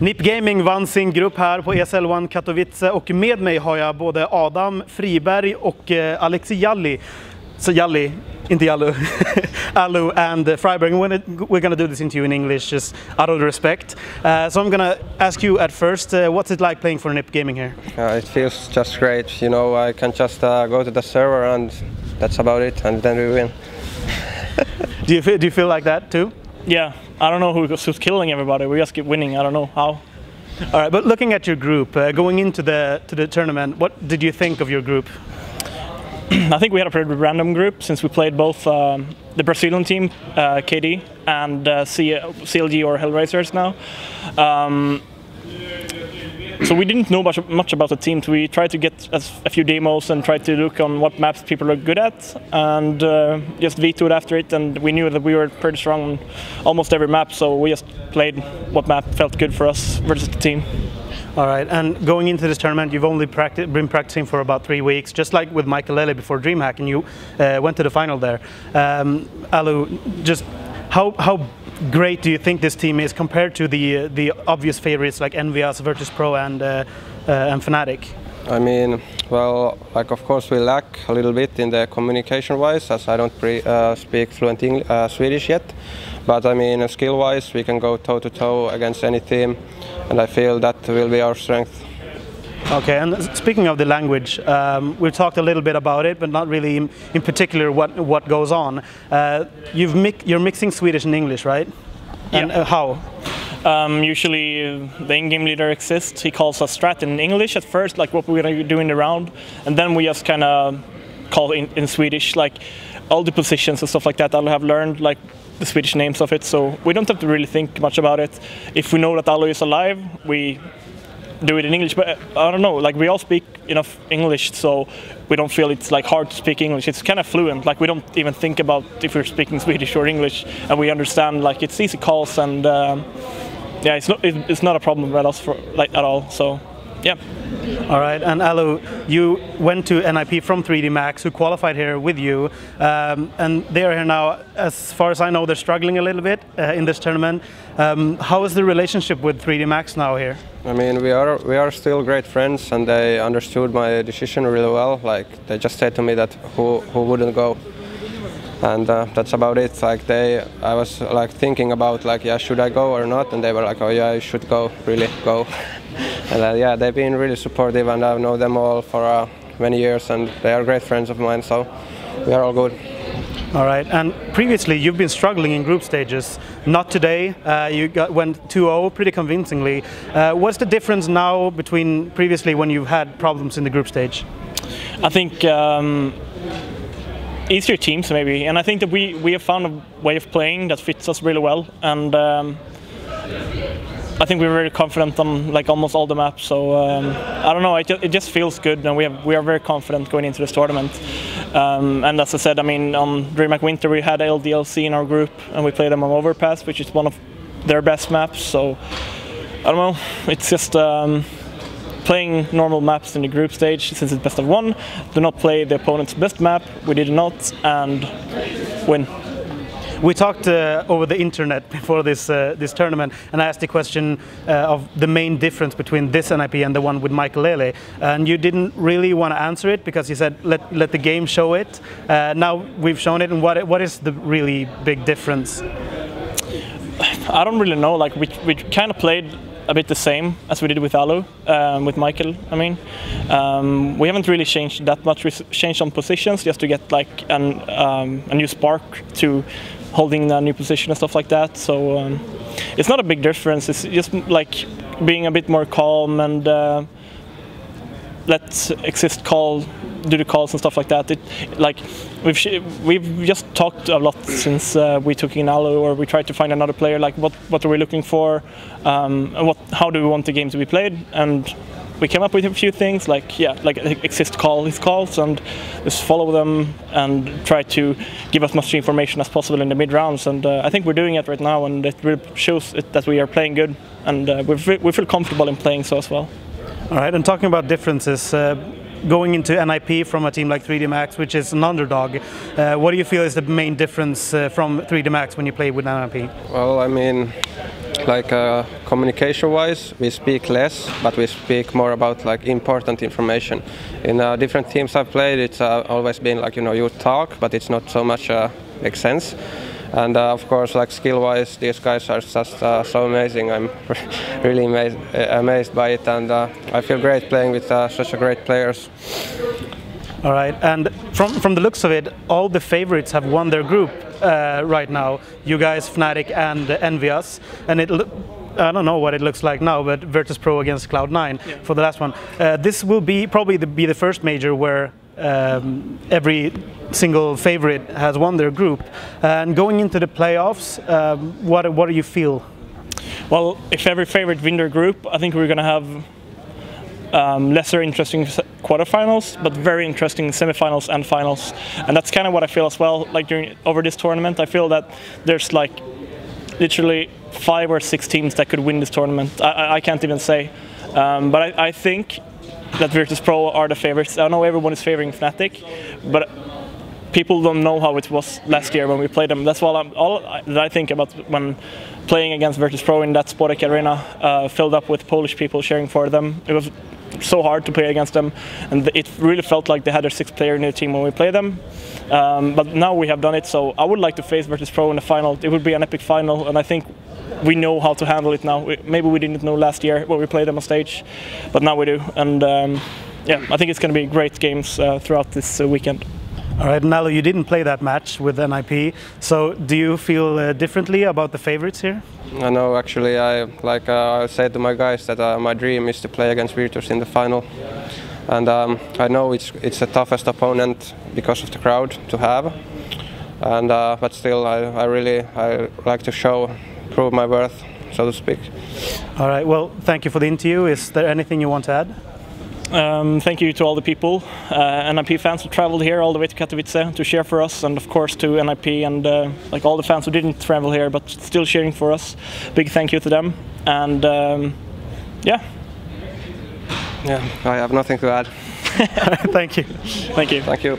NIP Gaming vann sin grupp här på ESL One Katowice och med mig har jag både Adam, Friberg och Aleksi Jalli. So Jalli, inte Jallu, allu and Friberg. We're gonna do this into you in English, just out of respect. So I'm gonna ask you at first, what's it like playing for NIP Gaming here? It feels just great. You know, I can just go to the server and that's about it, and then we win. Do you feel like that too? Yeah, I don't know who's killing everybody. We just keep winning. I don't know how. All right, but looking at your group, going into the tournament, what did you think of your group? I think we had a pretty random group since we played both the Brazilian team, KD, and CLG or Hellraisers now. So we didn't know much about the teams. We tried to get a few demos and tried to look on what maps people are good at, and just vetoed after it. And we knew that we were pretty strong on almost every map, so we just played what map felt good for us versus the team. All right, and going into this tournament, you've only been practicing for about 3 weeks, just like with Aleksi before DreamHack, and you went to the final there. Allu, just how great do you think this team is compared to the obvious favorites like Envious, Virtus.pro, and Fnatic? I mean, well, like of course we lack a little bit in the communication-wise, as I don't speak fluent Swedish yet. But I mean, skill-wise, we can go toe-to-toe against any team, and I feel that will be our strength. Okay, and speaking of the language, we've talked a little bit about it, but not really in particular what goes on. You're mixing Swedish and English, right? And yeah. How? Usually the in-game leader exists. He calls us strat in English at first, like what we're going to do in the round, and then we just kind of call in Swedish, like all the positions and stuff like that. I'll have learned like the Swedish names of it, so we don't have to really think much about it. If we know that Allu is alive, we do it in English, but I don't know, like we all speak enough English, so we don't feel it's like hard to speak English. It's kind of fluent, like we don't even think about if we're speaking Swedish or English, and we understand like it's easy calls, and yeah, it's not a problem at us at all. So yeah. All right, and Allu, you went to NIP from 3D Max, who qualified here with you, and they are here now. As far as I know, they're struggling a little bit in this tournament. How is the relationship with 3D Max now here? I mean, we are still great friends, and they understood my decision really well. Like they just said to me that who wouldn't go, and that's about it. Like I was like thinking about like, yeah, should I go or not, and they were like, oh yeah, you should go, really go. And yeah, they've been really supportive, and I've known them all for many years, and they are great friends of mine, so we are all good. All right, and previously you've been struggling in group stages. Not today, you went 2-0 pretty convincingly. What's the difference now between previously when you've had problems in the group stage? I think easier teams maybe, and I think that we have found a way of playing that fits us really well, and I think we're very confident on like almost all the maps. So I don't know, it just feels good, and we are very confident going into this tournament. And as I said, I mean, on DreamHack Winter we had LDLC in our group, and we played them on Overpass, which is one of their best maps. So I don't know, it's just playing normal maps in the group stage, since it's best of one. Do not play the opponent's best map. We did not, and win. We talked over the internet before this tournament, and I asked the question of the main difference between this NIP and the one with Aleksi, and you didn't really want to answer it because you said let the game show it. Now we've shown it, and what is the really big difference? I don't really know. Like we kind of played a bit the same as we did with Allu, with Michael. I mean, we haven't really changed that much. We changed some positions just to get like a new spark to holding a new position and stuff like that. So it's not a big difference. It's just like being a bit more calm and let Exist do the calls and stuff like that. Like we've just talked a lot since we took in Allu, or we tried to find another player. Like what are we looking for? And how do we want the game to be played? And we came up with a few things, like Exist call his calls and just follow them and try to give as much information as possible in the mid rounds. And I think we're doing it right now, and it really shows that we are playing good, and we feel comfortable in playing so as well. All right, and talking about differences, going into NIP from a team like 3D Max, which is an underdog, what do you feel is the main difference from 3D Max when you play with NIP? Well, I mean, like communication-wise, we speak less, but we speak more about like important information. In different teams I've played, it's always been like, you know, you talk, but it's not so much makes sense. And of course, like skill-wise, these guys are just so amazing. I'm really amazed by it, and I feel great playing with such great players. All right, and from the looks of it, all the favorites have won their group right now. You guys, Fnatic and Envious, and I don't know what it looks like now, but Virtus.pro against Cloud9 for the last one. This will probably be the first major where every single favorite has won their group. And going into the playoffs, what do you feel? Well, if every favorite win their group, I think we're going to have lesser interesting quarterfinals, but very interesting semifinals and finals. And that's kind of what I feel as well. Like over this tournament, I feel that there's like literally 5 or 6 teams that could win this tournament. I can't even say, but I think that Virtus.pro are the favorites. I know everyone is favoring Fnatic, but people don't know how it was last year when we played them. That's all that I think about when playing against Virtus.pro in that Spodek arena, filled up with Polish people cheering for them. It was so hard to play against them, and it really felt like they had their 6th player in their team when we played them. But now we have done it, so I would like to face Virtus.pro in the final. It would be an epic final, and I think we know how to handle it now. Maybe we didn't know last year when we played them on stage, but now we do. And yeah, I think it's going to be great games throughout this weekend. All right, Allu, you didn't play that match with NIP, so do you feel differently about the favorites here? No, actually, I said to my guys that my dream is to play against Virtus in the final, and I know it's the toughest opponent because of the crowd to have, and but still, I like to prove my worth, so to speak. All right, well, thank you for the interview. Is there anything you want to add? Thank you to all the people, NIP fans who traveled here all the way to Katowice to cheer for us, and of course to NIP and like all the fans who didn't travel here but still cheering for us. Big thank you to them, and yeah. Yeah, I have nothing to add. Thank you. Thank you. Thank you.